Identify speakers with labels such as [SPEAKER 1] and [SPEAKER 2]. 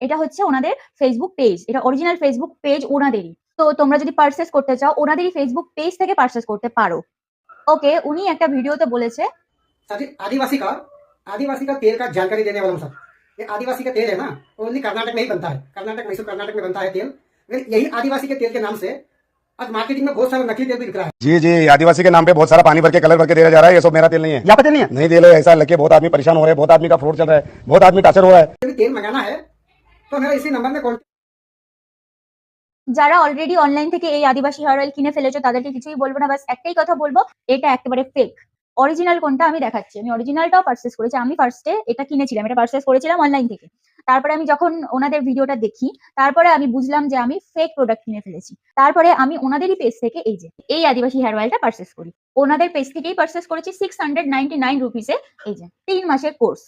[SPEAKER 1] এটা হচ্ছে ওনাদের ফেসবুক পেজ, এটা অরিজিনাল ফেসবুক পেজ ওনাদেরই। তো তোমরা যদি পারচেস করতে চাও ওনাদেরই ফেসবুক পেজ থেকে পারচেস করতে পারো। ওকে, উনি একটা ভিডিওতে বলেছে
[SPEAKER 2] आदिवासी का तेल का जानकारी देने वाला हूँ सर। ये आदिवासी का तेल है ना, ओनली कर्नाटक में ही बनता है, कर्नाटक मैसूर कर्नाटक में बनता है तेल। यही आदिवासी के तेल के नाम से आज मार्केटिंग में बहुत सारा नकली तेल भी बिक रहा है।
[SPEAKER 3] जी जी, आदिवासी के नाम पे बहुत सारा पानी भर के कलर भर के दिया जा रहा है। ये सब मेरा तेल नहीं है। यहाँ पे तेल नहीं है, नहीं तेल है। ऐसा लगे बहुत आदमी परेशान हो रहे हैं, बहुत आदमी का फ्रॉड चल रहा है, बहुत आदमी टाचर हो रहा है।
[SPEAKER 2] तेल मंगाना है तो मेरा इसी नंबर में कॉन्टेक्ट।
[SPEAKER 1] যারা অলরেডি অনলাইন থেকে এই আদিবাসী হেয়ার অয়েল কিনে ফেলেছো তাদেরকে কিছুই বলবো না, বাস একটাই কথা বলবো, এটা একেবারে ফেক। অরিজিনাল কোনটা আমি দেখাচ্ছি, আমি অরিজিনালটাও পারচেস করেছি। আমি ফার্স্টে এটা কিনেছিলাম, এটা পারচেস করেছিলাম অনলাইন থেকে। তারপরে আমি যখন ওনাদের ভিডিওটা দেখি, তারপরে আমি বুঝলাম যে আমি ফেক প্রোডাক্ট কিনে ফেলেছি। তারপরে আমি ওনাদেরই পেজ থেকে এই আদিবাসী হেয়ার অয়েলটা পারচেস করি। ওনাদের পেজ থেকেই পারচেস করেছি 699 রুপিসে। এই যে 3 মাসের কোর্স।